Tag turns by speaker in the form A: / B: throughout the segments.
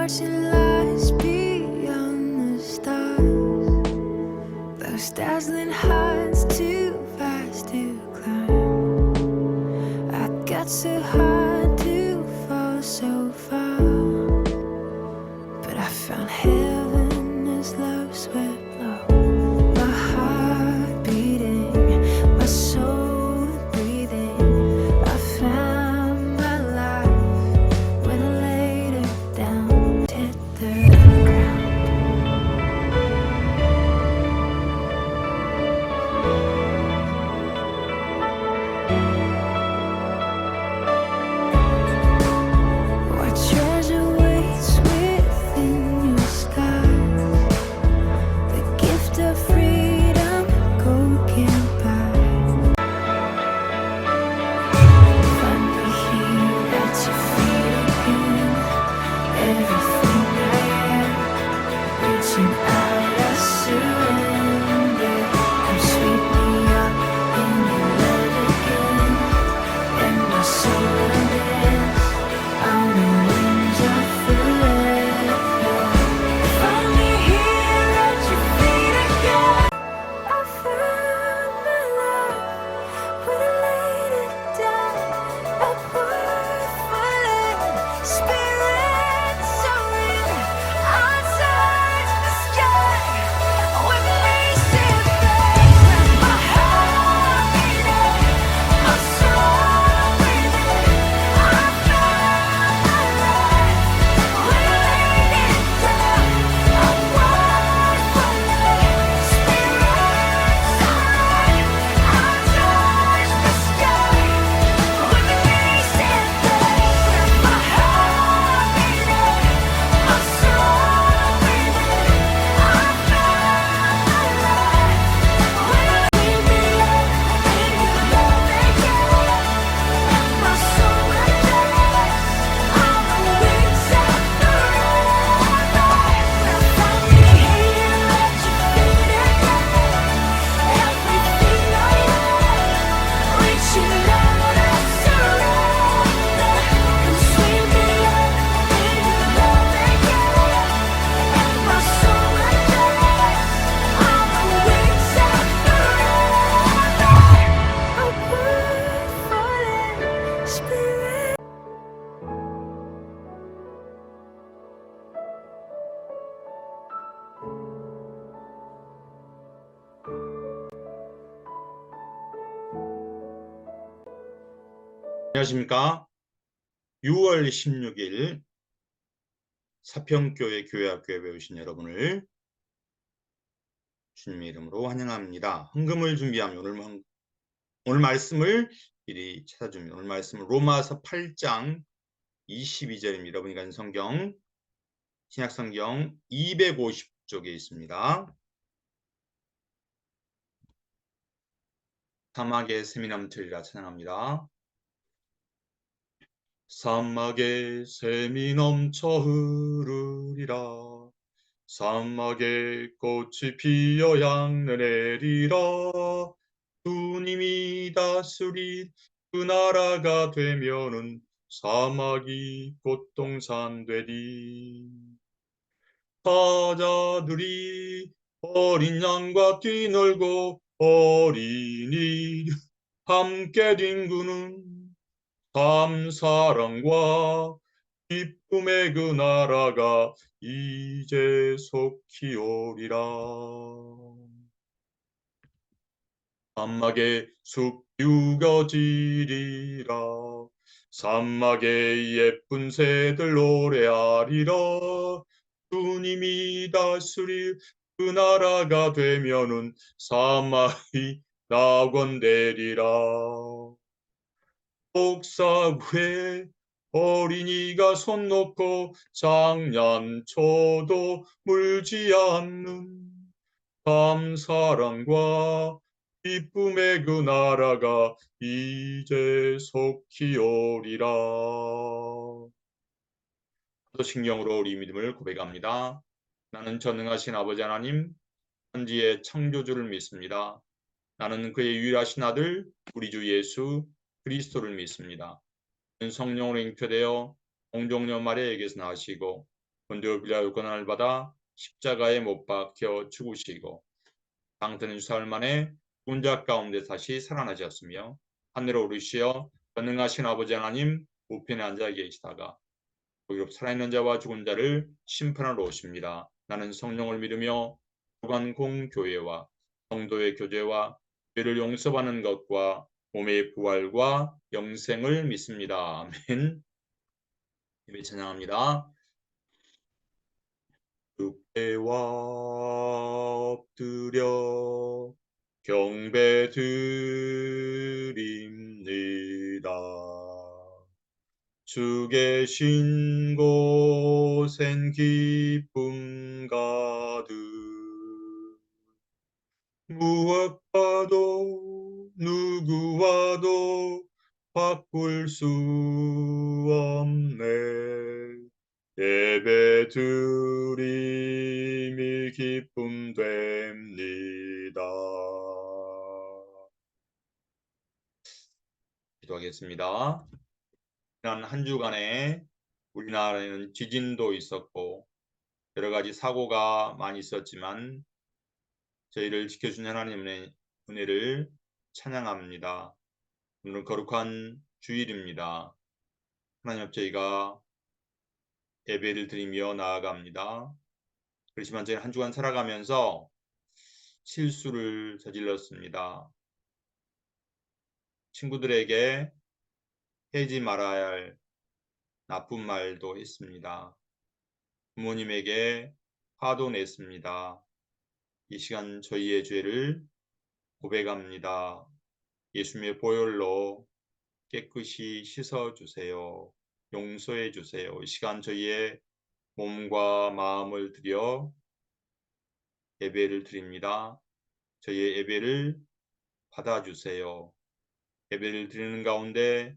A: watching lights beyond the stars, those dazzling heights too fast to climb. I got so hard to fall so far, but I found heaven as love swept low. My heart beating, my soul breathing. I found my life when I laid it down, hit the ground. What treasure waits within your skies? The gift of freedom, gold can't buy. Find me here at your feet again. Everything I am, reaching out, I surrender. Come sweep me up in your love again, and my soul unends on the wings of forever. Find me here at your feet again. I found my life when I laid it down. A word spirit soaring. I touch the sky with racing flames. My heart beating, my soul breathing. I found my life when I laid it down. A word spirit soaring. I touch the sky with racing flames. My heart beating, my soul breathing. I found my life when I laid me up in your love again. My soul unends on the wings of forever. Find me here at your feet again. Everything I am, reaching out, I surrender. Come sweep me up in your love again. My soul unends on the wings of forever. A word falling, spirit.
B: 안녕하십니까. 6월 16일 사평교회 교회학교에 배우신 여러분을 주님의 이름으로 환영합니다. 헌금을 준비하면 오늘 말씀을 미리 찾아주면 오늘 말씀은 로마서 8장 22절입니다. 여러분이 가진 성경 신약성경 250쪽에 있습니다. 사막에 샘이 넘치리라 찬양합니다. 사막에 샘이 넘쳐 흐르리라. 사막에 꽃이 피어 향내 내리라. 주님이 다스린 그 나라가 되면은 사막이 곧 동산 되리. 사자들이 어린 양과 뛰놀고 어린이 함께 뒹구는 참 사랑과 기쁨의 그 나라가 이제 속히 오리라. 사막에 숲이 우거지리라. 사막에 예쁜 새들 노래하리라. 주님이 다스릴 그 나라가 되면은 사막이 낙원되리라. 옥사구에 어린이가 손 놓고 장난쳐도 물지 않는 참 사랑과 기쁨의 그 나라가 이제 속히 오리라. 사도신경으로 우리 믿음을 고백합니다. 나는 전능하신 아버지 하나님, 천지의 창조주를 믿습니다. 나는 그의 유일하신 아들 우리 주 예수 그리스도를 믿습니다. 성령으로 잉태되어 공동여 마리아에게서 나시고 본디오 빌라의 고난을 받아 십자가에 못 박혀 죽으시고 장태는 수사흘 만에 죽은 자 가운데 다시 살아나셨으며 하늘에 오르시어 전능하신 아버지 하나님 우편에 앉아 계시다가 거기로 살아있는 자와 죽은 자를 심판하러 오십니다. 나는 성령을 믿으며 주간 공교회와 성도의 교제와 죄를 용서받는 것과 몸의 부활과 영생을 믿습니다. 아멘. 예배 찬양합니다. 주께와 엎드려 경배드립니다. 주 계신 곳엔 기쁨 가득 무엇과도 누구와도 바꿀 수 없네. 예배 드림이 기쁨 됩니다. 기도하겠습니다. 지난 한 주간에 우리나라에는 지진도 있었고 여러 가지 사고가 많이 있었지만 저희를 지켜준 하나님의 은혜를 찬양합니다. 오늘 거룩한 주일입니다. 하나님 앞 저희가 예배를 드리며 나아갑니다. 그렇지만 저희 한 주간 살아가면서 실수를 저질렀습니다. 친구들에게 하지 말아야 할 나쁜 말도 했습니다. 부모님에게 화도 냈습니다. 이 시간 저희의 죄를 고백합니다. 예수님의 보혈로 깨끗이 씻어주세요. 용서해주세요. 이 시간 저희의 몸과 마음을 들여 예배를 드립니다. 저희의 예배를 받아주세요. 예배를 드리는 가운데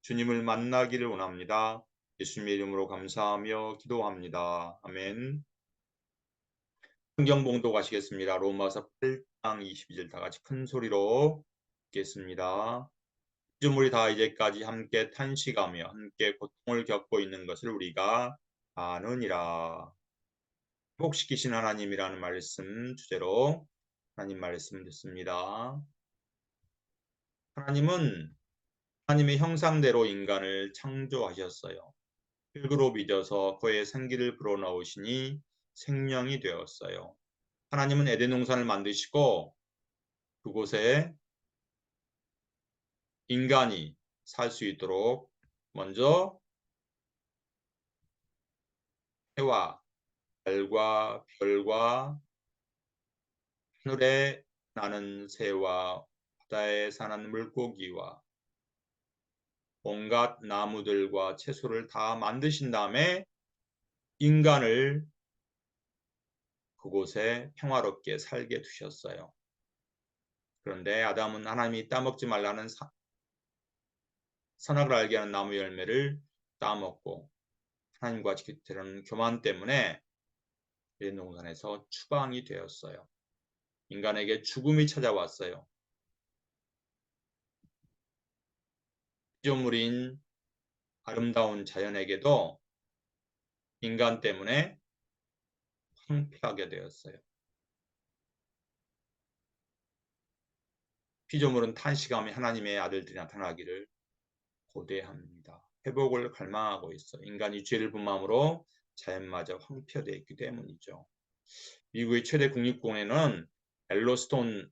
B: 주님을 만나기를 원합니다. 예수님의 이름으로 감사하며 기도합니다. 아멘. 성경 봉독하시겠습니다. 로마서 8장 22절 다 같이 큰 소리로 읽겠습니다. 피조물이 다 이제까지 함께 탄식하며 함께 고통을 겪고 있는 것을 우리가 아느니라. 회복시키신 하나님이라는 말씀 주제로 하나님 말씀 듣습니다. 하나님은 하나님의 형상대로 인간을 창조하셨어요. 흙으로 빚어서 그의 생기를 불어넣으시니 생명이 되었어요. 하나님은 에덴 동산을 만드시고 그곳에 인간이 살 수 있도록 먼저 해와 달과 별과 하늘에 나는 새와 바다에 사는 물고기와 온갖 나무들과 채소를 다 만드신 다음에 인간을 그곳에 평화롭게 살게 두셨어요. 그런데 아담은 하나님이 따먹지 말라는 선악을 알게 하는 나무 열매를 따먹고 하나님과 지키려는 교만 때문에 에덴 동산에서 추방이 되었어요. 인간에게 죽음이 찾아왔어요. 피조물인 아름다운 자연에게도 인간 때문에 황폐하게 되었어요. 피조물은 탄식하며 하나님의 아들들이 나타나기를 고대합니다. 회복을 갈망하고 있어. 인간이 죄를 범함으로 자연마저 황폐되어 있기 때문이죠. 미국의 최대 국립공원에는 옐로스톤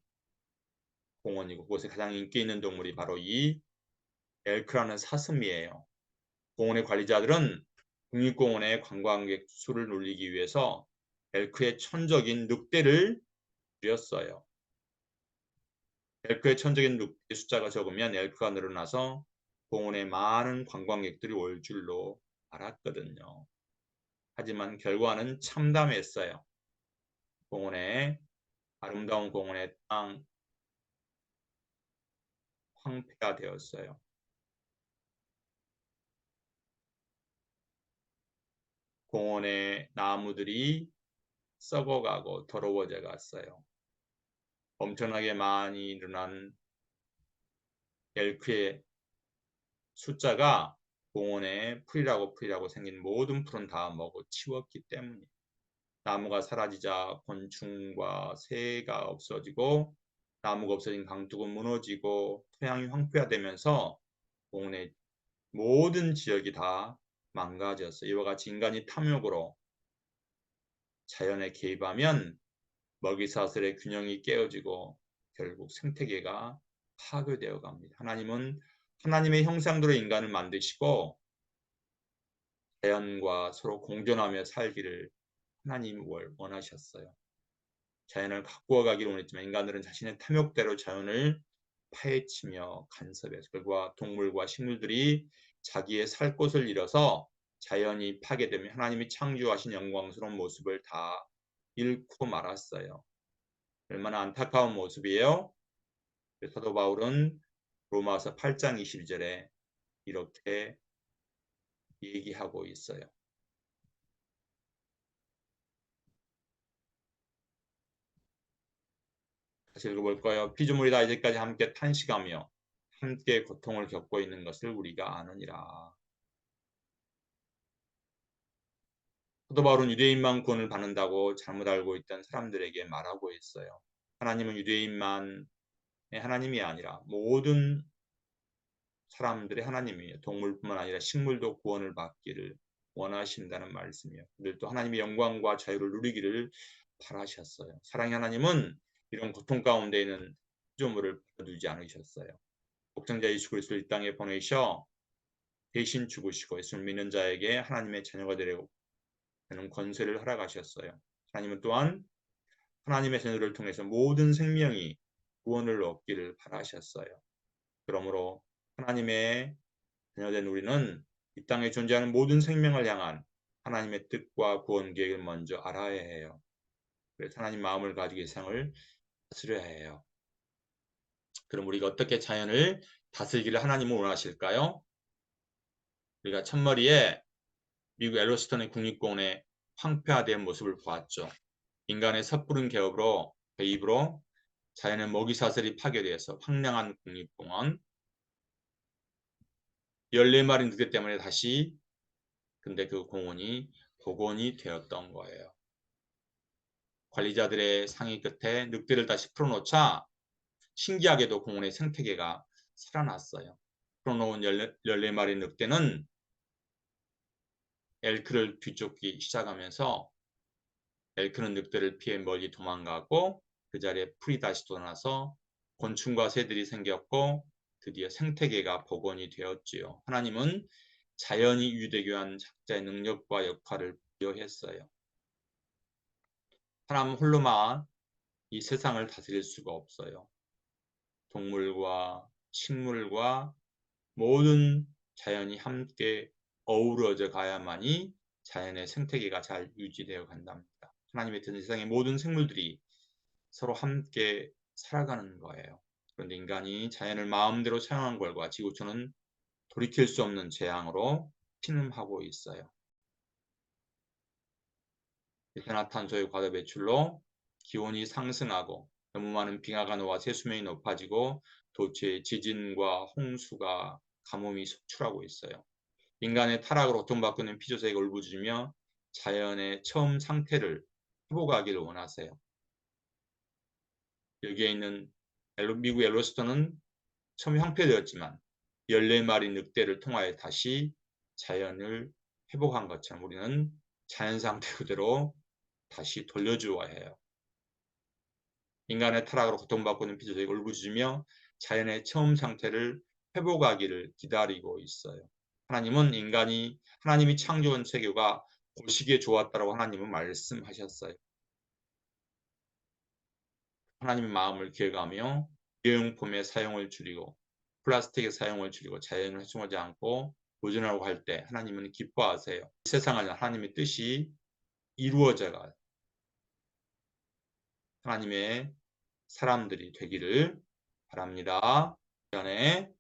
B: 공원이고 그곳에 가장 인기 있는 동물이 바로 이 엘크라는 사슴이에요. 공원의 관리자들은 국립공원의 관광객 수를 늘리기 위해서 엘크의 천적인 늑대를 들였어요. 엘크의 천적인 늑대 숫자가 적으면 엘크가 늘어나서 공원에 많은 관광객들이 올 줄로 알았거든요. 하지만 결과는 참담했어요. 아름다운 공원의 땅 황폐가 되었어요. 공원의 나무들이 썩어가고 더러워져 갔어요. 엄청나게 많이 일어난 엘크의 숫자가 공원에 풀이라고 생긴 모든 풀은 다 먹어 치웠기 때문이에요. 나무가 사라지자 곤충과 새가 없어지고 나무가 없어진 강둑은 무너지고 토양이 황폐화되면서 공원의 모든 지역이 다 망가졌어요. 이와 같이 인간이 탐욕으로 자연에 개입하면 먹이사슬의 균형이 깨어지고 결국 생태계가 파괴되어 갑니다. 하나님은 하나님의 형상대로 인간을 만드시고 자연과 서로 공존하며 살기를 하나님이 원하셨어요. 자연을 가꾸어 가기를 원했지만 인간들은 자신의 탐욕대로 자연을 파헤치며 간섭해서 결과 동물과 식물들이 자기의 살 곳을 잃어서 자연이 파괴되며 하나님이 창조하신 영광스러운 모습을 다 잃고 말았어요. 얼마나 안타까운 모습이에요. 사도 바울은 로마서 8장 22절에 이렇게 얘기하고 있어요. 다시 읽어볼까요? 피조물이 다 이제까지 함께 탄식하며 함께 고통을 겪고 있는 것을 우리가 아느니라. 사도 바울은 유대인만 구원을 받는다고 잘못 알고 있던 사람들에게 말하고 있어요. 하나님은 유대인만의 하나님이 아니라 모든 사람들의 하나님이에요. 동물뿐만 아니라 식물도 구원을 받기를 원하신다는 말씀이에요. 그들도 하나님의 영광과 자유를 누리기를 바라셨어요. 사랑의 하나님은 이런 고통 가운데 있는 피조물을 버려두지 않으셨어요. 독생자 예수 그리스도를 이 땅에 보내셔 대신 죽으시고 예수를 믿는 자에게 하나님의 자녀가 되는 권세를 허락하셨어요. 하나님은 또한 하나님의 자녀를 통해서 모든 생명이 구원을 얻기를 바라셨어요. 그러므로 하나님의 자녀된 우리는 이 땅에 존재하는 모든 생명을 향한 하나님의 뜻과 구원 계획을 먼저 알아야 해요. 그래서 하나님 마음을 가지고 이 세상을 다스려야 해요. 그럼 우리가 어떻게 자연을 다스리기를 하나님은 원하실까요? 우리가 첫머리에 미국 엘로스턴의 국립공원의 황폐화된 모습을 보았죠. 인간의 섣부른 개입으로 자연의 먹이사슬이 파괴되어서 황량한 국립공원 14마리 늑대 때문에 다시 근데 그 공원이 복원이 되었던 거예요. 관리자들의 상의 끝에 늑대를 다시 풀어놓자 신기하게도 공원의 생태계가 살아났어요. 풀어놓은 14마리 늑대는 엘크를 뒤쫓기 시작하면서 엘크는 늑대를 피해 멀리 도망가고 그 자리에 풀이 다시 돋아나서 곤충과 새들이 생겼고 드디어 생태계가 복원이 되었지요. 하나님은 자연이 유대교한 작자의 능력과 역할을 부여했어요. 사람 홀로만 이 세상을 다스릴 수가 없어요. 동물과 식물과 모든 자연이 함께 어우러져 가야만이 자연의 생태계가 잘 유지되어 간답니다. 하나님의 뜻은 세상의 모든 생물들이 서로 함께 살아가는 거예요. 그런데 인간이 자연을 마음대로 사용한 결과 지구촌은 돌이킬 수 없는 재앙으로 신음하고 있어요. 이산화탄소의 과다 배출로 기온이 상승하고 너무 많은 빙하가 녹아 세수면이 높아지고 도처에 지진과 홍수가 가뭄이 속출하고 있어요. 인간의 타락으로 고통받고 있는 피조세계가 울부짖으며 자연의 처음 상태를 회복하기를 원하세요. 여기에 있는 미국 엘로스턴은 처음 황폐되었지만 14마리 늑대를 통하여 다시 자연을 회복한 것처럼 우리는 자연 상태 그대로 다시 돌려주어야 해요. 인간의 타락으로 고통받고 있는 피조세계가 울부짖으며 자연의 처음 상태를 회복하기를 기다리고 있어요. 하나님은 하나님이 창조한 세계가 보시기에 좋았다고 하나님은 말씀하셨어요. 하나님의 마음을 기억하며 일회용품의 사용을 줄이고 플라스틱의 사용을 줄이고 자연을 훼손하지 않고 보존하고 할 때 하나님은 기뻐하세요. 이 세상을 하나님의 뜻이 이루어져가 하나님의 사람들이 되기를 바랍니다. 전에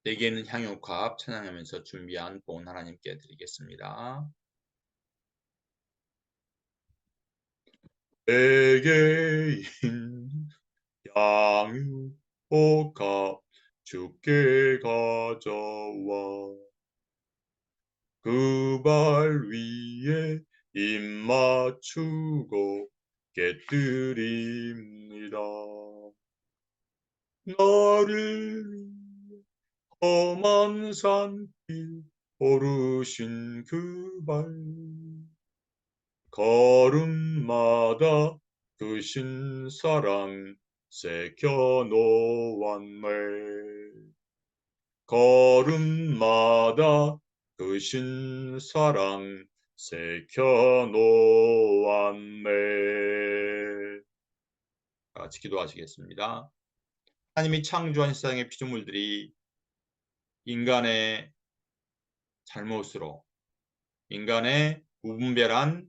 B: 내게는 향유값 찬양하면서 준비한 본 하나님께 드리겠습니다. 내게 향유값 주께 가져와 그 발 위에 입 맞추고 깨뜨립니다. 나를 위해 험한 산길 오르신 그 발 걸음마다 그신 사랑 새겨놓았네. 걸음마다 그신 사랑 새겨놓았네. 다 같이 기도하시겠습니다. 하나님이 창조한 세상의 피조물들이 인간의 잘못으로 인간의 무분별한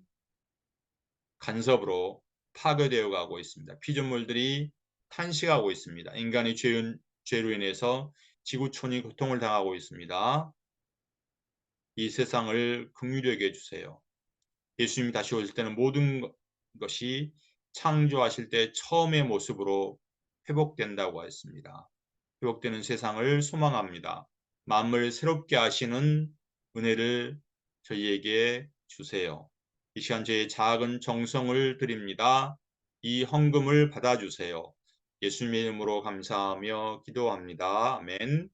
B: 간섭으로 파괴되어 가고 있습니다. 피조물들이 탄식하고 있습니다. 인간의 죄로 인해서 지구촌이 고통을 당하고 있습니다. 이 세상을 긍휼히 해주세요. 예수님이 다시 오실 때는 모든 것이 창조하실 때 처음의 모습으로 회복된다고 했습니다. 회복되는 세상을 소망합니다. 만물을 새롭게 하시는 은혜를 저희에게 주세요. 이 시간 저의 작은 정성을 드립니다. 이 헌금을 받아주세요. 예수님의 이름으로 감사하며 기도합니다. 아멘.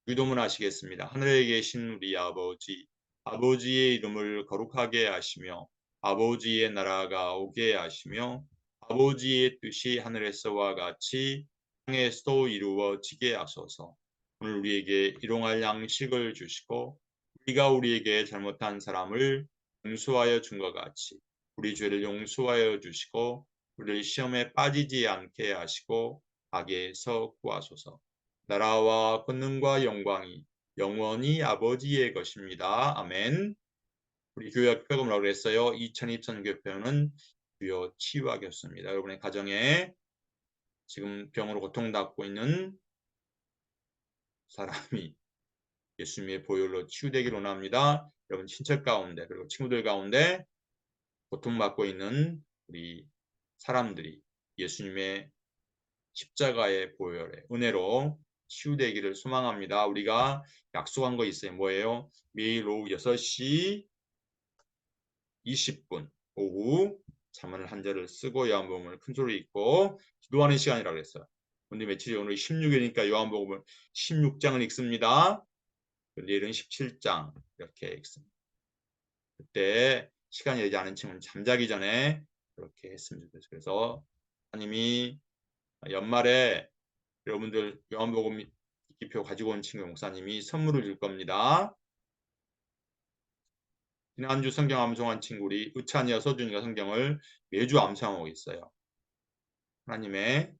B: 기도문 하시겠습니다. 하늘에 계신 우리 아버지, 아버지의 이름을 거룩하게 하시며 아버지의 나라가 오게 하시며 아버지의 뜻이 하늘에서와 같이 땅에서도 이루어지게 하소서. 오늘 우리에게 일용할 양식을 주시고 우리가 우리에게 잘못한 사람을 용서하여 준 것 같이 우리 죄를 용서하여 주시고 우리를 시험에 빠지지 않게 하시고 악에서 구하소서. 나라와 권능과 영광이 영원히 아버지의 것입니다. 아멘. 우리 교회 표금이라고 그랬어요. 2023 교회는 주여 치유하겠습니다. 여러분의 가정에 지금 병으로 고통받고 있는 사람이 예수님의 보혈로 치유되기를 원합니다. 여러분 친척 가운데 그리고 친구들 가운데 고통받고 있는 우리 사람들이 예수님의 십자가의 보혈의 은혜로 치유되기를 소망합니다. 우리가 약속한 거 있어요. 뭐예요? 매일 오후 6시 20분 오후 잠언을 한 절을 쓰고 요한복음을 큰 소리 읽고 기도하는 시간이라고 했어요. 오늘 며칠이 오늘 16일이니까 요한복음을 16장을 읽습니다. 내일은 17장 이렇게 읽습니다. 그때 시간이 되지 않은 친구는 잠자기 전에 그렇게 했으면 좋겠어요. 그래서 하나님이 연말에 여러분들 요한복음 기표 가지고 온 친구 목사님이 선물을 줄 겁니다. 지난주 성경 암송한 친구들이 의찬이와 서준이가 성경을 매주 암송하고 있어요. 하나님의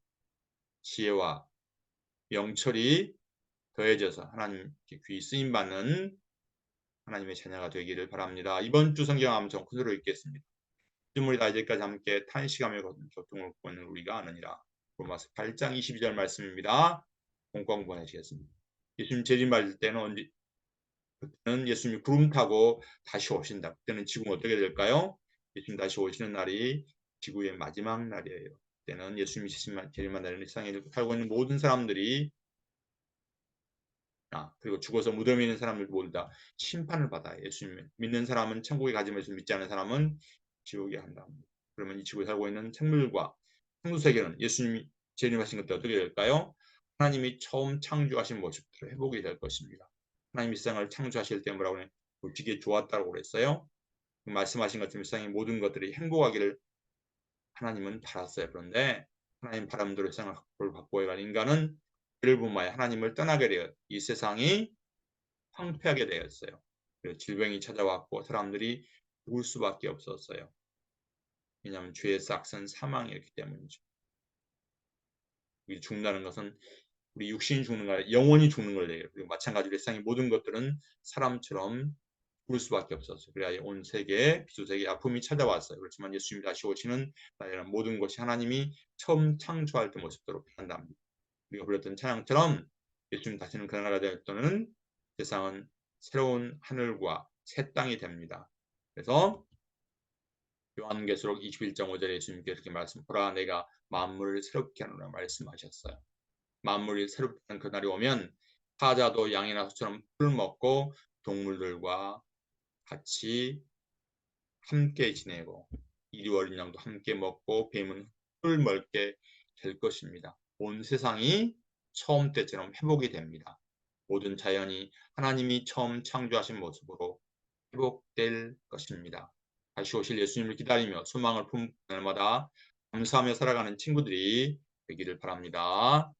B: 지혜와 명철이 더해져서 하나님 귀 쓰임받는 하나님의 자녀가 되기를 바랍니다. 이번 주 성경 암송 그대로 읽겠습니다. 피조물이 다 이제까지 함께 탄식하며 고통을 겪고 있는 우리가 아느니라. 로마서 8장 22절 말씀입니다. 공공 보내시겠습니다. 예수님 재림받을 때는 언제? 그때는 예수님이 구름 타고 다시 오신다. 그때는 지구는 어떻게 될까요? 예수님 다시 오시는 날이 지구의 마지막 날이에요. 그때는 예수님이 재림받는 세상에 살고 있는 모든 사람들이 그리고 죽어서 무덤에 있는 사람들 모두 다 심판을 받아요. 예수님 믿는 사람은 천국에 가지면서 믿지 않는 사람은 지옥에 간다. 그러면 이 지구에 살고 있는 생물과 생물세계는 예수님이 재림하신 그때 어떻게 될까요? 하나님이 처음 창조하신 모습대로 회복이 될 것입니다. 하나님이 세상을 창조하실 때 뭐라고 해요? 보시기에 좋았다고 그랬어요. 말씀하신 것처럼 세상의 모든 것들이 행복하기를 하나님은 바랐어요. 그런데 하나님 바람대로 세상을 바꾸어 간 인간은 그를 범하여 하나님을 떠나게 되어 이 세상이 황폐하게 되었어요. 그래서 질병이 찾아왔고 사람들이 죽을 수밖에 없었어요. 왜냐하면 죄의 싹은 사망이었기 때문이죠. 죽는다는 것은 우리 육신이 죽는 거 아니라 영혼이 죽는 걸 얘기해요. 그리고 마찬가지로 세상의 모든 것들은 사람처럼 죽을 수밖에 없었어요. 그래야 온 세계에 피조세계에 아픔이 찾아왔어요. 그렇지만 예수님이 다시 오시는 날에는 모든 것이 하나님이 처음 창조할 때 모습대로 변한답니다. 우리가 불렀던 찬양처럼 예수님 다시는 그 나라가 될 때는 세상은 새로운 하늘과 새 땅이 됩니다. 그래서 요한계시록 21장 5절에 예수님께서 이렇게 말씀, 보라 내가 만물을 새롭게 하노라 말씀하셨어요. 만물이 새롭다는 그날이 오면 사자도 양이나 소처럼 풀을 먹고 동물들과 같이 함께 지내고 이리 어린 양도 함께 먹고 뱀은 풀 먹게 될 것입니다. 온 세상이 처음 때처럼 회복이 됩니다. 모든 자연이 하나님이 처음 창조하신 모습으로 회복될 것입니다. 다시 오실 예수님을 기다리며 소망을 품는 날마다 감사하며 살아가는 친구들이 되기를 바랍니다.